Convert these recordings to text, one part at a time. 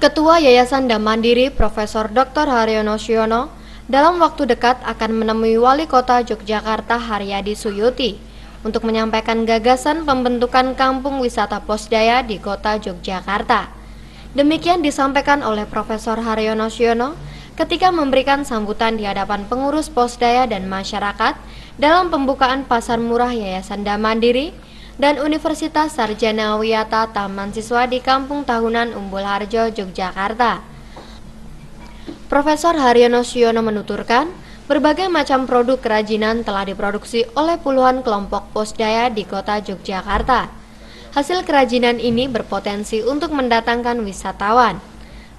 Ketua Yayasan Dam Mandiri Profesor Dr. Haryono Siono dalam waktu dekat akan menemui Wali Kota Yogyakarta Haryadi Suyuti untuk menyampaikan gagasan pembentukan kampung wisata Posdaya di Kota Yogyakarta. Demikian disampaikan oleh Profesor Haryono Siono ketika memberikan sambutan di hadapan pengurus Posdaya dan masyarakat dalam pembukaan pasar murah Yayasan Dam Mandiri dan Universitas Sarjana Wiyata Taman Siswa di Kampung Tahunan Umbul Harjo, Yogyakarta. Profesor Haryono Siono menuturkan, berbagai macam produk kerajinan telah diproduksi oleh puluhan kelompok Posdaya di Kota Yogyakarta. Hasil kerajinan ini berpotensi untuk mendatangkan wisatawan,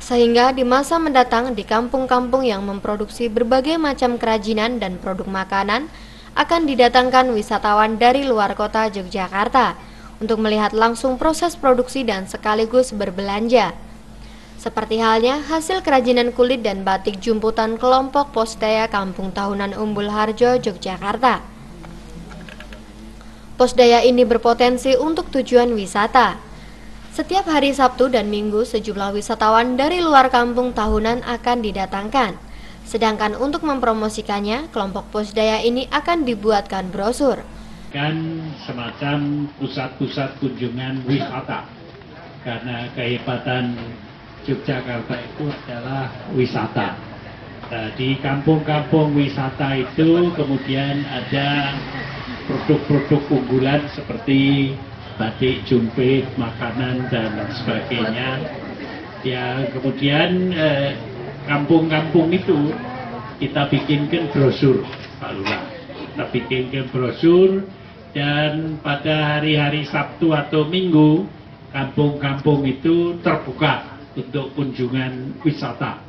sehingga di masa mendatang di kampung-kampung yang memproduksi berbagai macam kerajinan dan produk makanan akan didatangkan wisatawan dari luar kota Yogyakarta untuk melihat langsung proses produksi dan sekaligus berbelanja. Seperti halnya hasil kerajinan kulit dan batik jumputan kelompok Posdaya Kampung Tahunan Umbul Harjo, Yogyakarta. Posdaya ini berpotensi untuk tujuan wisata. Setiap hari Sabtu dan Minggu sejumlah wisatawan dari luar kampung tahunan akan didatangkan. Sedangkan untuk mempromosikannya, kelompok Posdaya ini akan dibuatkan brosur. Kan semacam pusat-pusat kunjungan wisata. Karena kehebatan Yogyakarta itu adalah wisata. Nah, di kampung-kampung wisata itu kemudian ada produk-produk unggulan seperti batik, jumpit, makanan, dan sebagainya. Ya, kemudian kampung-kampung itu kita bikinkan brosur, Pak Lurah. Kita bikinkan brosur dan pada hari-hari Sabtu atau Minggu kampung-kampung itu terbuka untuk kunjungan wisata.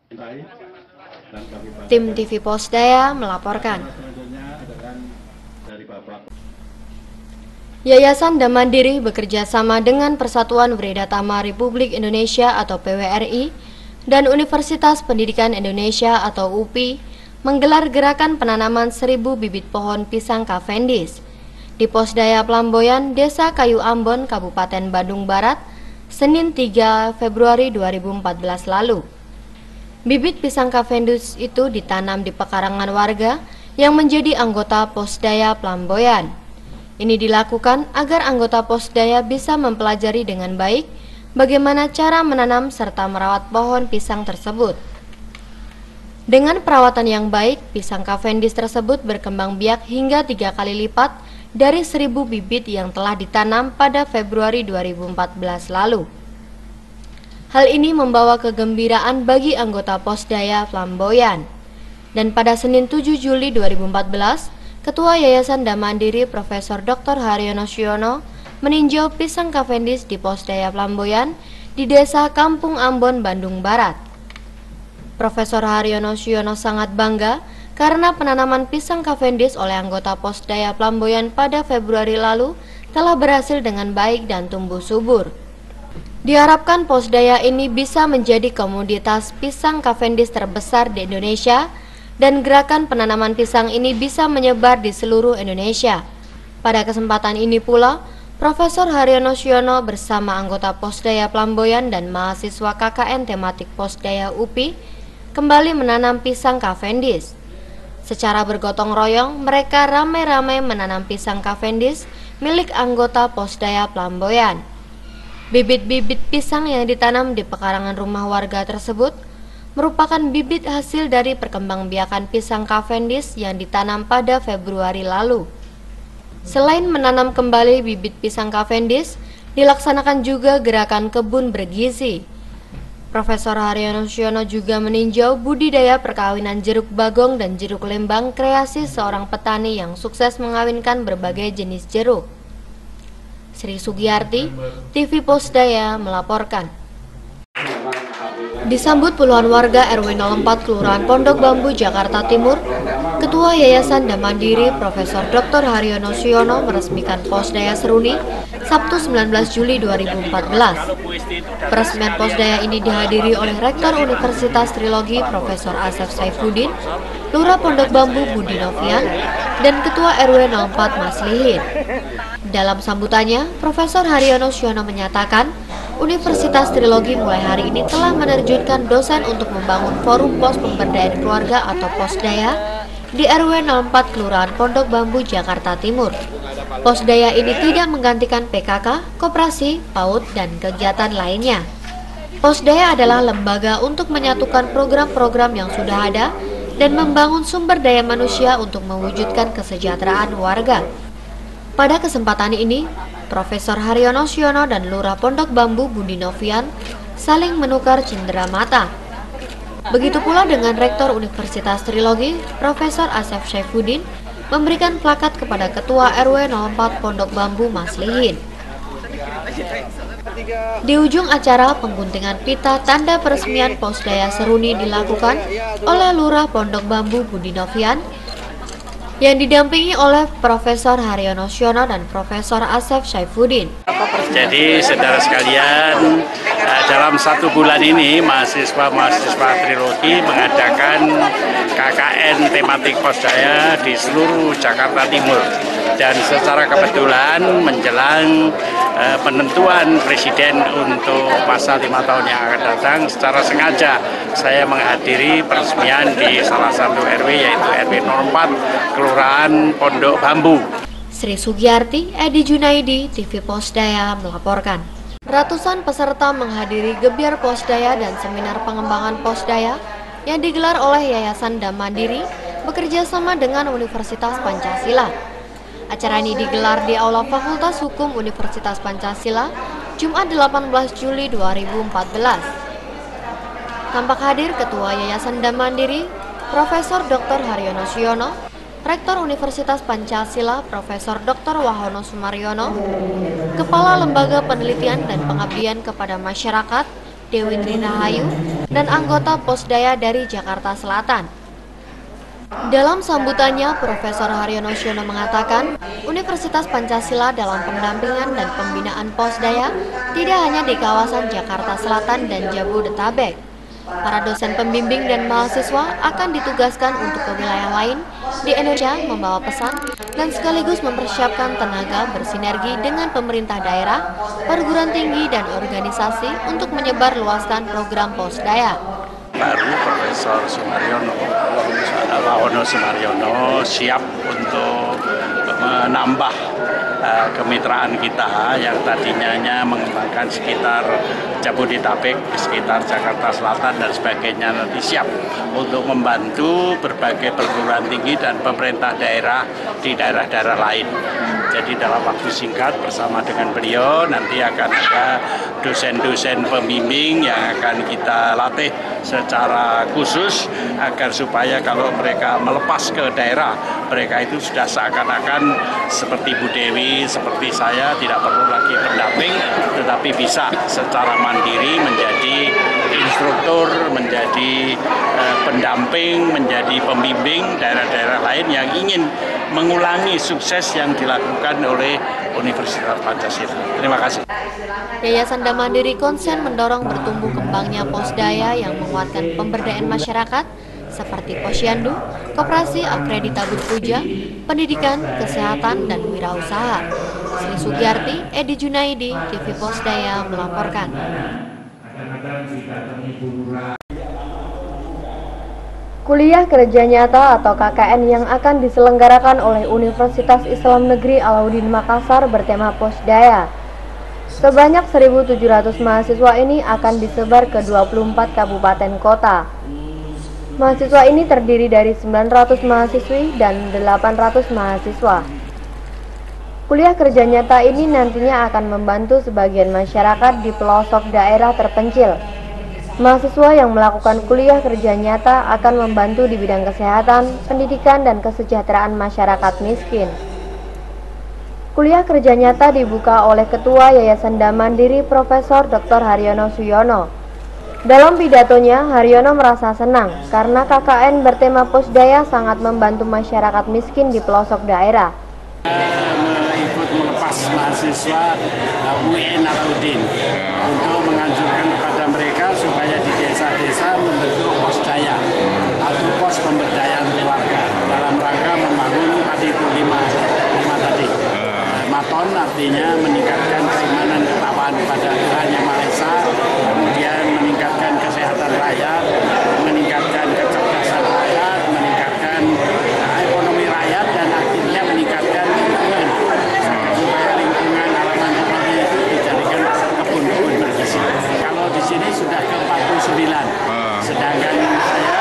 Tim TV Posdaya melaporkan. Yayasan Dam Mandiri bekerja sama dengan Persatuan Wredatama Republik Indonesia atau PWRI dan Universitas Pendidikan Indonesia atau UPI menggelar gerakan penanaman 1000 bibit pohon pisang Cavendish di Posdaya Plamboyan, Desa Kayu Ambon, Kabupaten Bandung Barat, Senin 3 Februari 2014 lalu. Bibit pisang Cavendish itu ditanam di pekarangan warga yang menjadi anggota Posdaya Plamboyan. Ini dilakukan agar anggota Posdaya bisa mempelajari dengan baik bagaimana cara menanam serta merawat pohon pisang tersebut. Dengan perawatan yang baik, pisang Cavendish tersebut berkembang biak hingga 3 kali lipat dari 1000 bibit yang telah ditanam pada Februari 2014 lalu. Hal ini membawa kegembiraan bagi anggota Posdaya Plamboyan. Dan pada Senin 7 Juli 2014, Ketua Yayasan Dam Mandiri Profesor Dr. Haryono Siono meninjau pisang Cavendish di Posdaya Plamboyan di Desa Kampung Ambon, Bandung Barat. Profesor Haryono Siono sangat bangga karena penanaman pisang Cavendish oleh anggota Posdaya Plamboyan pada Februari lalu telah berhasil dengan baik dan tumbuh subur. Diharapkan Posdaya ini bisa menjadi komoditas pisang Cavendish terbesar di Indonesia dan gerakan penanaman pisang ini bisa menyebar di seluruh Indonesia. Pada kesempatan ini pula, Profesor Haryono Siono bersama anggota Posdaya Plamboyan dan mahasiswa KKN tematik Posdaya UPI kembali menanam pisang Cavendish. Secara bergotong royong, mereka ramai-ramai menanam pisang Cavendish milik anggota Posdaya Plamboyan. Bibit-bibit pisang yang ditanam di pekarangan rumah warga tersebut merupakan bibit hasil dari perkembangbiakan pisang Cavendish yang ditanam pada Februari lalu. Selain menanam kembali bibit pisang Cavendish, dilaksanakan juga gerakan kebun bergizi. Profesor Haryono Siono juga meninjau budidaya perkawinan jeruk bagong dan jeruk lembang kreasi seorang petani yang sukses mengawinkan berbagai jenis jeruk. Sri Sugiyarti, TV Posdaya melaporkan. Disambut puluhan warga RW 04 Kelurahan Pondok Bambu, Jakarta Timur, Ketua Yayasan Dam Mandiri Profesor Dr. Haryono Siono meresmikan Posdaya Seruni Sabtu 19 Juli 2014. Peresmian Posdaya ini dihadiri oleh Rektor Universitas Trilogi Profesor Asef Saifuddin, Lurah Pondok Bambu Budi Novian, dan Ketua RW 04 Mas Lihin. Dalam sambutannya, Profesor Haryono Siono menyatakan Universitas Trilogi mulai hari ini telah menerjunkan dosen untuk membangun forum pos pemberdayaan keluarga atau Posdaya di RW 04 Kelurahan Pondok Bambu, Jakarta Timur. Posdaya ini tidak menggantikan PKK, koperasi, PAUD, dan kegiatan lainnya. Posdaya adalah lembaga untuk menyatukan program-program yang sudah ada dan membangun sumber daya manusia untuk mewujudkan kesejahteraan warga. Pada kesempatan ini, Profesor Haryono Siono dan Lurah Pondok Bambu Budi Novian saling menukar cindera mata. Begitu pula dengan Rektor Universitas Trilogi, Profesor Asef Syaifuddin, memberikan plakat kepada Ketua RW 04 Pondok Bambu Maslihin. Di ujung acara, pengguntingan pita tanda peresmian Posdaya Seruni dilakukan oleh Lurah Pondok Bambu Budi Novian yang didampingi oleh Profesor Haryono Siono dan Profesor Asef Syaifuddin. Jadi saudara sekalian, dalam 1 bulan ini mahasiswa-mahasiswa Trilogi mengadakan KKN tematik Posdaya di seluruh Jakarta Timur. Dan secara kebetulan menjelang penentuan Presiden untuk masa 5 tahun yang akan datang, secara sengaja saya menghadiri peresmian di salah satu RW yaitu RW 04 Kelurahan Pondok Bambu. Sri Sugiyarti, Edi Junaidi, TV Posdaya melaporkan. Ratusan peserta menghadiri gebyar Posdaya dan seminar pengembangan Posdaya yang digelar oleh Yayasan Dam Mandiri bekerja sama dengan Universitas Pancasila. Acara ini digelar di Aula Fakultas Hukum Universitas Pancasila, Jumat 18 Juli 2014. Tampak hadir Ketua Yayasan Dam Mandiri, Profesor Dr. Haryono Siono, Rektor Universitas Pancasila, Profesor Dr. Wahono Sumaryono, Kepala Lembaga Penelitian dan Pengabdian kepada Masyarakat, Dewi Trinahayu, dan anggota Posdaya dari Jakarta Selatan. Dalam sambutannya, Profesor Haryono Siono mengatakan, Universitas Pancasila dalam pendampingan dan pembinaan Posdaya tidak hanya di kawasan Jakarta Selatan dan Jabodetabek. Para dosen pembimbing dan mahasiswa akan ditugaskan untuk ke wilayah lain di Indonesia membawa pesan dan sekaligus mempersiapkan tenaga bersinergi dengan pemerintah daerah, perguruan tinggi, dan organisasi untuk menyebar luaskan program Posdaya. Baru Profesor Wahono Sumaryono siap untuk menambah kemitraan kita yang tadinya mengembangkan sekitar Jabodetabek, sekitar Jakarta Selatan dan sebagainya, nanti siap untuk membantu berbagai perguruan tinggi dan pemerintah daerah di daerah-daerah lain. Jadi dalam waktu singkat bersama dengan beliau nanti akan ada dosen-dosen pembimbing yang akan kita latih secara khusus agar supaya kalau mereka melepas ke daerah, mereka itu sudah seakan-akan seperti Bu Dewi, seperti saya, tidak perlu lagi pendamping, tetapi bisa secara mandiri menjadi instruktur, menjadi pendamping, menjadi pembimbing daerah-daerah lain yang ingin mengulangi sukses yang dilakukan oleh Universitas Pancasila. Terima kasih. Yayasan Dam Mandiri konsen mendorong bertumbuh kembangnya Posdaya yang menguatkan pemberdayaan masyarakat seperti Posyandu, Koperasi Akreditabel Puja, pendidikan, kesehatan, dan wirausaha. Sri Sugiyarti, Edi Junaidi, TV Posdaya melaporkan. Kuliah Kerja Nyata atau KKN yang akan diselenggarakan oleh Universitas Islam Negeri Alauddin Makassar bertema Posdaya. Sebanyak 1.700 mahasiswa ini akan disebar ke 24 kabupaten kota. Mahasiswa ini terdiri dari 900 mahasiswi dan 800 mahasiswa. Kuliah Kerja Nyata ini nantinya akan membantu sebagian masyarakat di pelosok daerah terpencil. Mahasiswa yang melakukan kuliah kerja nyata akan membantu di bidang kesehatan, pendidikan, dan kesejahteraan masyarakat miskin. Kuliah kerja nyata dibuka oleh Ketua Yayasan Dam Mandiri Profesor Dr. Haryono Siono. Dalam pidatonya, Haryono merasa senang karena KKN bertema Posdaya sangat membantu masyarakat miskin di pelosok daerah. Ikut melepas mahasiswa UIN Alauddin untuk menganjurkan kepada mereka supaya di desa-desa membentuk Posdaya atau pos pemberdayaan keluarga dalam rangka membangun tadi itu lima tadi. Maton artinya meningkatkan keimanan ketakwaan kepada Tuhan Yang Maha Esa. Sedangkan saya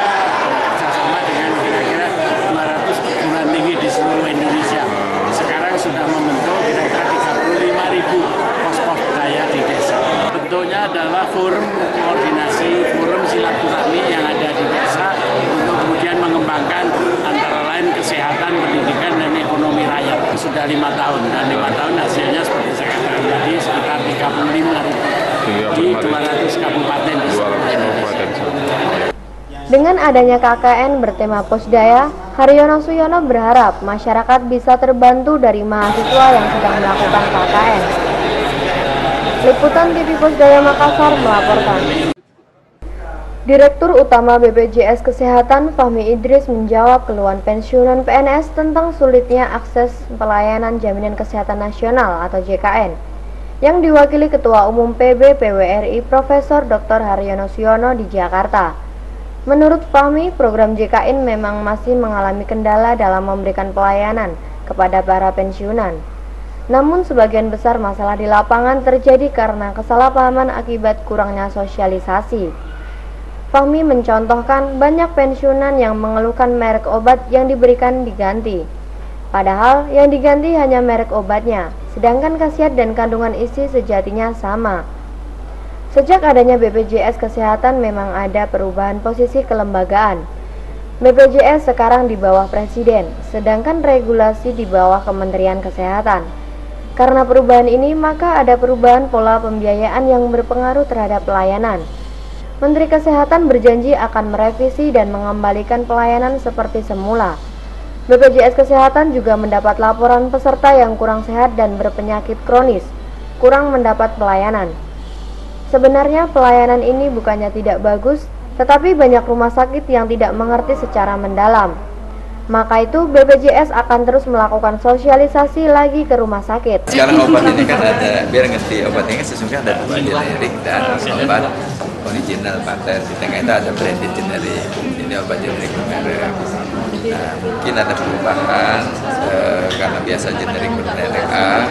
bekerjasama dengan kira-kira 200 perguruan tinggi di seluruh Indonesia. Sekarang sudah membentuk kira-kira 35.000 pos-pos budaya di desa. Bentuknya adalah forum koordinasi, forum silaturahmi yang ada di desa untuk kemudian mengembangkan antara lain kesehatan, pendidikan, dan ekonomi rakyat. Sudah 5 tahun, dan 5 tahun hasilnya seperti saya katakan tadi sekitar 35.000 di 200 kabupaten di seluruh Indonesia. Dengan adanya KKN bertema Posdaya, Haryono Suyono berharap masyarakat bisa terbantu dari mahasiswa yang sedang melakukan KKN. Liputan TV Posdaya Makassar melaporkan. Direktur Utama BPJS Kesehatan Fahmi Idris menjawab keluhan pensiunan PNS tentang sulitnya akses pelayanan Jaminan Kesehatan Nasional atau JKN yang diwakili Ketua Umum PB PWRI Profesor Dr. Haryono Suyono di Jakarta. Menurut Fahmi, program JKN memang masih mengalami kendala dalam memberikan pelayanan kepada para pensiunan. Namun sebagian besar masalah di lapangan terjadi karena kesalahpahaman akibat kurangnya sosialisasi. Fahmi mencontohkan banyak pensiunan yang mengeluhkan merek obat yang diberikan diganti. Padahal yang diganti hanya merek obatnya, sedangkan khasiat dan kandungan isi sejatinya sama. Sejak adanya BPJS Kesehatan memang ada perubahan posisi kelembagaan. BPJS sekarang di bawah Presiden, sedangkan regulasi di bawah Kementerian Kesehatan. Karena perubahan ini, maka ada perubahan pola pembiayaan yang berpengaruh terhadap pelayanan. Menteri Kesehatan berjanji akan merevisi dan mengembalikan pelayanan seperti semula. BPJS Kesehatan juga mendapat laporan peserta yang kurang sehat dan berpenyakit kronis, kurang mendapat pelayanan. Sebenarnya pelayanan ini bukannya tidak bagus, tetapi banyak rumah sakit yang tidak mengerti secara mendalam. Maka itu BPJS akan terus melakukan sosialisasi lagi ke rumah sakit. Sekarang obat ini kan ada, biar ngerti obat ini sesungguhnya ada dua, generik dan obat original paten. Di tengah itu ada branded generik. Ini obat generik bermerek. Nah, mungkin ada perubahan karena biasa generik bermerek A,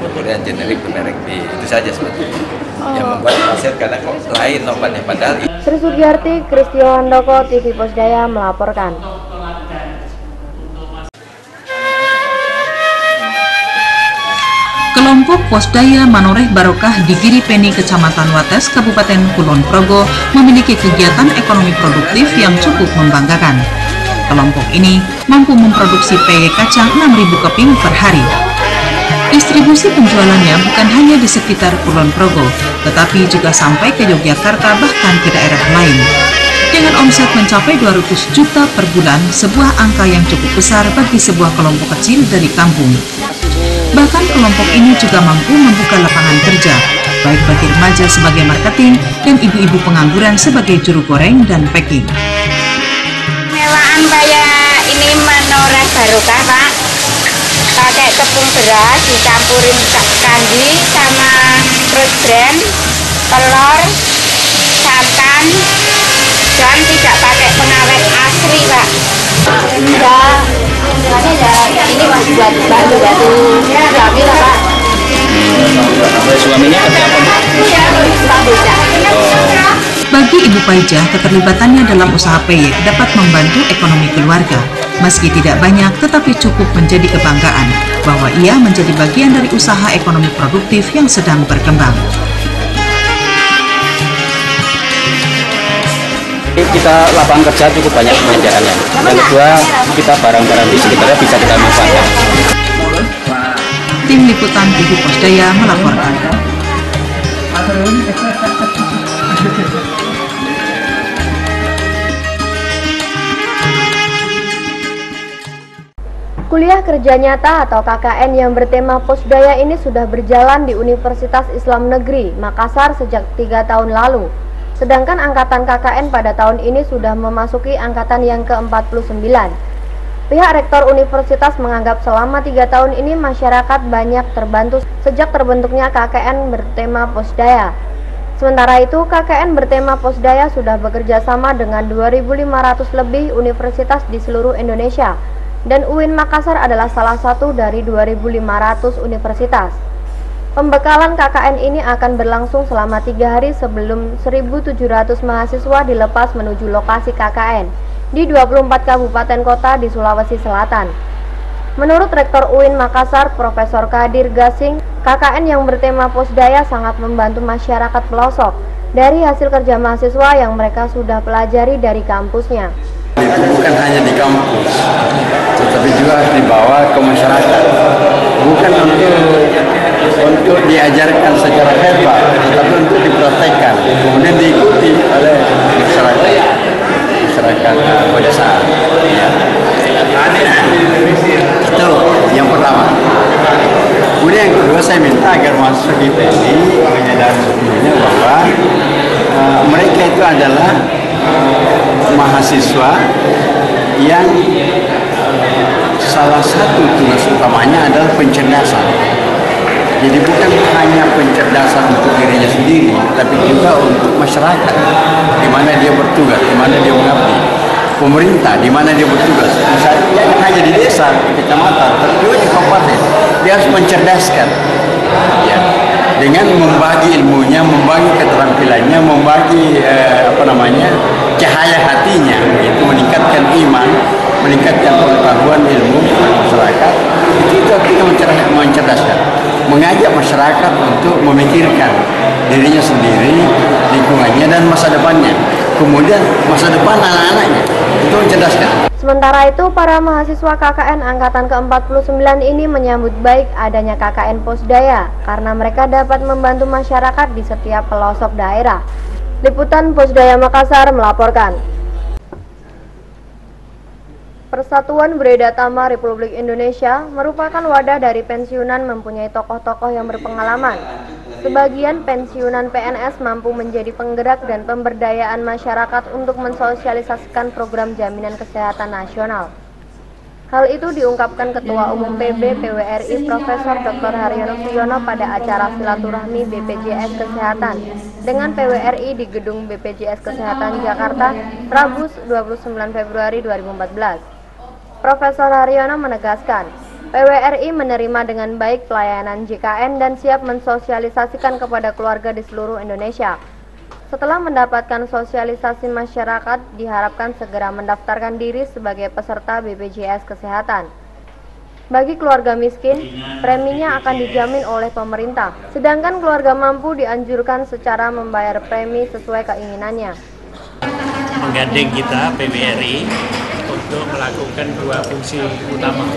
kemudian generik bermerek B. Itu saja sebetulnya. Yang membuat pasien kadang kok lain obatnya padahal. Sri Sugiarti, Kristio Handoko, TV Posdaya melaporkan. Kelompok Posdaya Manoreh Barokah di Giripeni, Kecamatan Wates, Kabupaten Kulon Progo memiliki kegiatan ekonomi produktif yang cukup membanggakan. Kelompok ini mampu memproduksi peye kacang 6.000 keping per hari. Distribusi penjualannya bukan hanya di sekitar Kulon Progo, tetapi juga sampai ke Yogyakarta bahkan ke daerah lain. Dengan omset mencapai 200 juta per bulan, sebuah angka yang cukup besar bagi sebuah kelompok kecil dari kampung. Bahkan kelompok ini juga mampu membuka lapangan kerja, baik bagi remaja sebagai marketing dan ibu-ibu pengangguran sebagai juru goreng dan packing. Mewaan kayak ini Manoreh Barokah, Pak. Pakai tepung beras dicampurin kandi sama rose bran, telur, santan, dan tidak pakai pengawet asli, Pak. Enggak, ini masih buat bantu suami lah, Pak. Suaminya kerja apa? Pak beca. Bagi Ibu Paijah, keterlibatannya dalam usaha peye dapat membantu ekonomi keluarga. Meski tidak banyak, tetapi cukup menjadi kebanggaan bahwa ia menjadi bagian dari usaha ekonomi produktif yang sedang berkembang. Kita lapangan kerja cukup banyak pekerjaannya. Yang kedua, kita barang-barang di sekitarnya bisa kita manfaatkan. Tim Liputan TV Posdaya melaporkan. Kuliah Kerja Nyata atau KKN yang bertema Posdaya ini sudah berjalan di Universitas Islam Negeri Makassar sejak 3 tahun lalu. Sedangkan angkatan KKN pada tahun ini sudah memasuki angkatan yang ke-49. Pihak Rektor Universitas menganggap selama 3 tahun ini masyarakat banyak terbantu sejak terbentuknya KKN bertema Posdaya. Sementara itu, KKN bertema Posdaya sudah bekerja sama dengan 2.500 lebih universitas di seluruh Indonesia. Dan UIN Makassar adalah salah satu dari 2.500 universitas. Pembekalan KKN ini akan berlangsung selama 3 hari sebelum 1.700 mahasiswa dilepas menuju lokasi KKN di 24 kabupaten kota di Sulawesi Selatan. Menurut Rektor UIN Makassar, Profesor Kadir Gasing, KKN yang bertema Posdaya sangat membantu masyarakat pelosok dari hasil kerja mahasiswa yang mereka sudah pelajari dari kampusnya. Itu bukan hanya di kampus, tetapi juga harus dibawa ke masyarakat. Bukan untuk diajarkan secara verbal, tapi untuk dipraktekkan, kemudian diikuti oleh masyarakat pedesaan. Ya. Itu yang pertama. Kemudian yang kedua, saya minta agar mahasiswa kita ini menyadari sebenarnya bahwa mereka itu adalah mahasiswa yang salah satu tugas utamanya adalah pencerdasan. Jadi bukan hanya pencerdasan untuk dirinya sendiri, tapi juga untuk masyarakat, di mana dia bertugas, di mana dia mengabdi. Pemerintah, di mana dia bertugas. Misalnya hanya di desa, di kecamatan, tapi juga di kabupaten. Dia harus mencerdaskan, ya, dengan membagi ilmunya, membagi keterampilannya, membagi cahaya hatinya, yaitu meningkatkan iman, meningkatkan pengetahuan ilmu masyarakat. Itu artinya mencerdaskan, mengajak masyarakat untuk memikirkan dirinya sendiri, lingkungannya, dan masa depannya. Kemudian masa depan anak-anaknya, itu mencerdaskan. Sementara itu, para mahasiswa KKN Angkatan ke-49 ini menyambut baik adanya KKN Posdaya karena mereka dapat membantu masyarakat di setiap pelosok daerah. Liputan Posdaya Makassar melaporkan. Persatuan Breda Tama Republik Indonesia merupakan wadah dari pensiunan mempunyai tokoh-tokoh yang berpengalaman. Sebagian pensiunan PNS mampu menjadi penggerak dan pemberdayaan masyarakat untuk mensosialisasikan program jaminan kesehatan nasional. Hal itu diungkapkan Ketua Umum PB PWRI Profesor Dr. Haryono Suyono pada acara silaturahmi BPJS Kesehatan dengan PWRI di Gedung BPJS Kesehatan Jakarta, Rabu 29 Februari 2014. Profesor Haryono menegaskan, PWRI menerima dengan baik pelayanan JKN dan siap mensosialisasikan kepada keluarga di seluruh Indonesia. Setelah mendapatkan sosialisasi masyarakat, diharapkan segera mendaftarkan diri sebagai peserta BPJS Kesehatan. Bagi keluarga miskin, preminya akan dijamin oleh pemerintah, sedangkan keluarga mampu dianjurkan secara membayar premi sesuai keinginannya. Menggandeng kita PWRI untuk melakukan dua fungsi utama.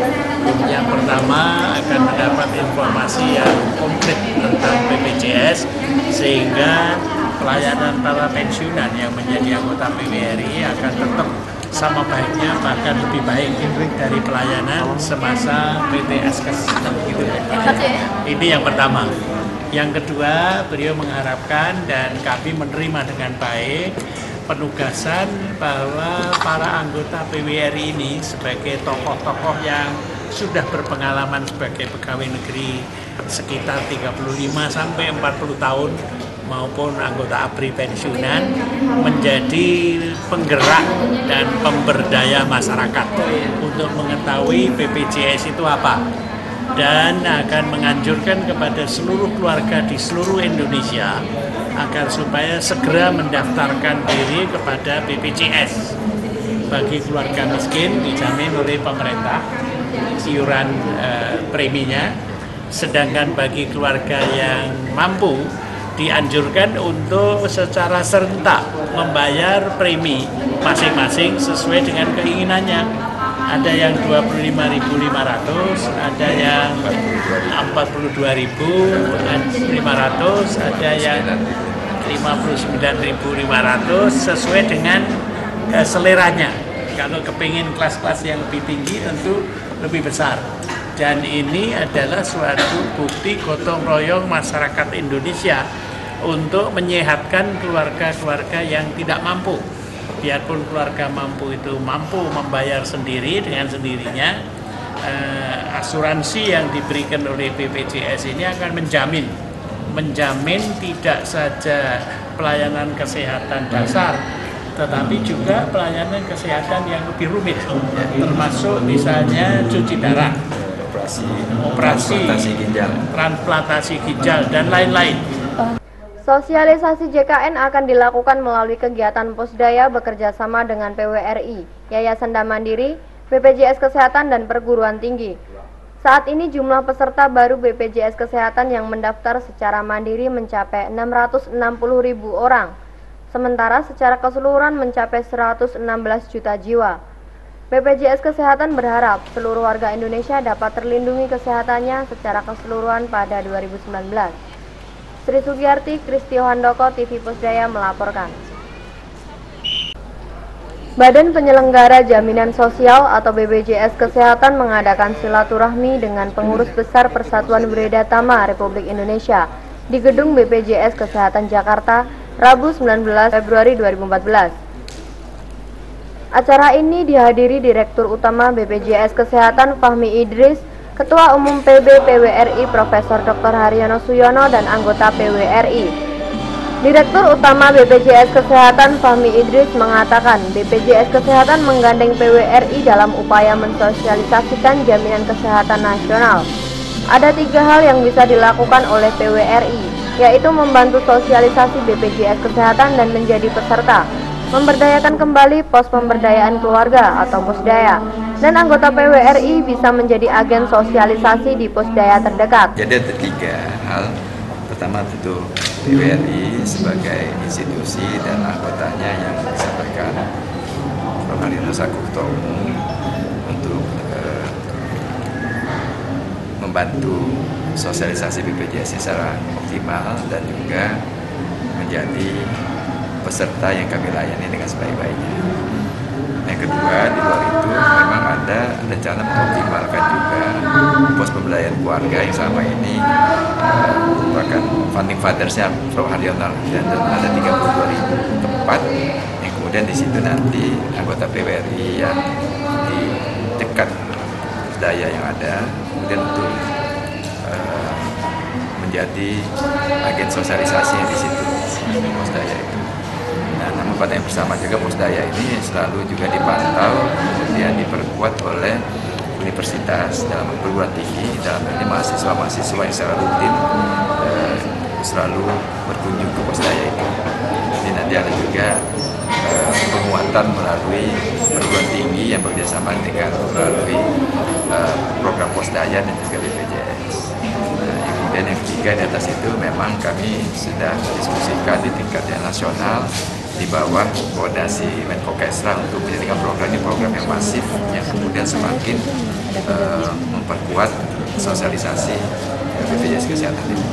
Yang pertama akan mendapat informasi yang komplit tentang BPJS sehingga pelayanan para pensiunan yang menjadi anggota PWRI akan tetap sama baiknya, bahkan lebih baik dari pelayanan semasa PTSKes. Gitu. Ini yang pertama. Yang kedua, beliau mengharapkan dan kami menerima dengan baik penugasan bahwa para anggota PWRI ini sebagai tokoh-tokoh yang sudah berpengalaman sebagai pegawai negeri sekitar 35 sampai 40 tahun maupun anggota ABRI pensiunan menjadi penggerak dan pemberdaya masyarakat untuk mengetahui BPJS itu apa, dan akan menganjurkan kepada seluruh keluarga di seluruh Indonesia agar supaya segera mendaftarkan diri kepada BPJS. Bagi keluarga miskin dijamin oleh pemerintah iuran preminya, sedangkan bagi keluarga yang mampu dianjurkan untuk secara serentak membayar premi masing-masing sesuai dengan keinginannya. Ada yang 25.500, ada yang 42.500, ada yang 59.500 sesuai dengan seleranya. Kalau kepingin kelas-kelas yang lebih tinggi tentu lebih besar. Dan ini adalah suatu bukti gotong royong masyarakat Indonesia untuk menyehatkan keluarga-keluarga yang tidak mampu. Biarpun keluarga mampu itu mampu membayar sendiri dengan sendirinya, asuransi yang diberikan oleh BPJS ini akan menjamin tidak saja pelayanan kesehatan dasar, tetapi juga pelayanan kesehatan yang lebih rumit, termasuk misalnya cuci darah. operasi transplantasi ginjal dan lain-lain. Sosialisasi JKN akan dilakukan melalui kegiatan Posdaya bekerjasama dengan PWRI, Yayasan Mandiri, BPJS Kesehatan, dan perguruan tinggi. Saat ini jumlah peserta baru BPJS Kesehatan yang mendaftar secara mandiri mencapai 660.000 orang, sementara secara keseluruhan mencapai 116 juta jiwa. BPJS Kesehatan berharap seluruh warga Indonesia dapat terlindungi kesehatannya secara keseluruhan pada 2019. Sri Sugiyarti, Kristio Handoko, TV Posdaya melaporkan. Badan Penyelenggara Jaminan Sosial atau BPJS Kesehatan mengadakan silaturahmi dengan pengurus besar Persatuan Wiredatama Republik Indonesia di Gedung BPJS Kesehatan Jakarta, Rabu 19 Februari 2014. Acara ini dihadiri Direktur Utama BPJS Kesehatan Fahmi Idris, Ketua Umum PB PWRI Profesor Dr. Haryono Suyono, dan anggota PWRI. Direktur Utama BPJS Kesehatan Fahmi Idris mengatakan BPJS Kesehatan menggandeng PWRI dalam upaya mensosialisasikan jaminan kesehatan nasional. Ada 3 hal yang bisa dilakukan oleh PWRI, yaitu membantu sosialisasi BPJS Kesehatan dan menjadi peserta, memberdayakan kembali pos pemberdayaan keluarga atau Posdaya, dan anggota PWRI bisa menjadi agen sosialisasi di Posdaya terdekat. Jadi ada 3 hal. Pertama tentu PWRI sebagai institusi dan anggotanya yang disampaikan Prof. Haryono selaku Ketua Umum untuk membantu sosialisasi BPJS secara optimal dan juga menjadi peserta yang kami layani dengan sebaik-baiknya. Yang kedua, di luar itu memang ada rencana mengoptimalkan juga pos pemberdayaan keluarga yang selama ini merupakan founding fathers-nya Prof. Haryono, dan ada 32.000 tempat yang kemudian di situ nanti anggota PWRI yang di dekat daya yang ada kemudian untuk menjadi agen sosialisasi di situ Posdaya itu. Nah, namun pada yang bersama juga Posdaya ini selalu juga dipantau kemudian diperkuat oleh universitas dalam perguruan tinggi, dalam ini mahasiswa-mahasiswa yang secara rutin selalu berkunjung ke Posdaya itu. Jadi nanti ada juga penguatan melalui perguruan tinggi yang bekerjasama dengan melalui program Posdaya dan juga BPJS. Nah, kemudian yang ketiga di atas itu memang kami sudah diskusikan di tingkat yang nasional di bawah koordinasi Menkokesra untuk menjadikan program ini program yang masif yang kemudian semakin memperkuat sosialisasi BPJS Kesehatan ini.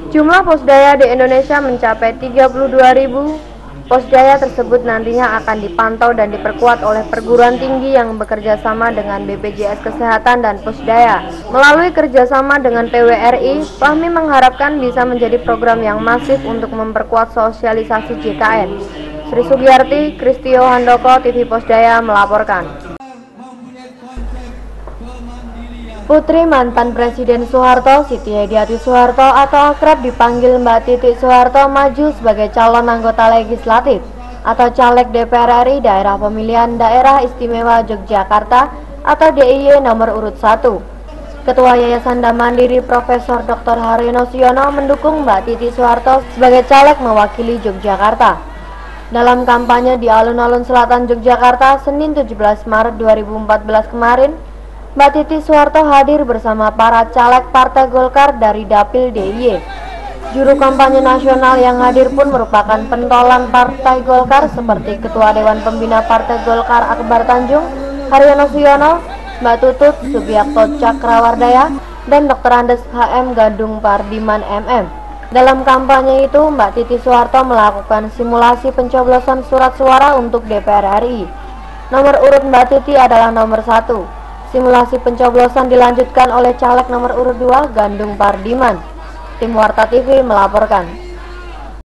Jumlah Posdaya di Indonesia mencapai 32.000. Posdaya tersebut nantinya akan dipantau dan diperkuat oleh perguruan tinggi yang bekerja sama dengan BPJS Kesehatan dan Posdaya. Melalui kerjasama dengan PWRI, Fahmi mengharapkan bisa menjadi program yang masif untuk memperkuat sosialisasi JKN. Sri Sugiyarti, Kristio Handoko, TV Posdaya melaporkan. Putri mantan Presiden Soeharto, Siti Hediati Soeharto atau akrab dipanggil Mbak Titi Soeharto, maju sebagai calon anggota legislatif atau caleg DPR RI Daerah Pemilihan Daerah Istimewa Yogyakarta atau DIY nomor urut 1. Ketua Yayasan Mandiri Profesor Dr. Haryono Suyono mendukung Mbak Titi Soeharto sebagai caleg mewakili Yogyakarta. Dalam kampanye di alun-alun selatan Yogyakarta, Senin 17 Maret 2014 kemarin, Mbak Titi Soeharto hadir bersama para caleg Partai Golkar dari Dapil DIY. Juru kampanye nasional yang hadir pun merupakan pentolan Partai Golkar seperti Ketua Dewan Pembina Partai Golkar Akbar Tanjung, Haryono Suyono, Mbak Tutut Subiakto Cakrawardaya, dan Dr. Andes HM Gadung Pardiman MM. Dalam kampanye itu, Mbak Titi Soeharto melakukan simulasi pencoblosan surat suara untuk DPR RI. Nomor urut Mbak Titi adalah nomor 1. Simulasi pencoblosan dilanjutkan oleh caleg nomor urut 2 Gadung Pardiman. Tim Warta TV melaporkan.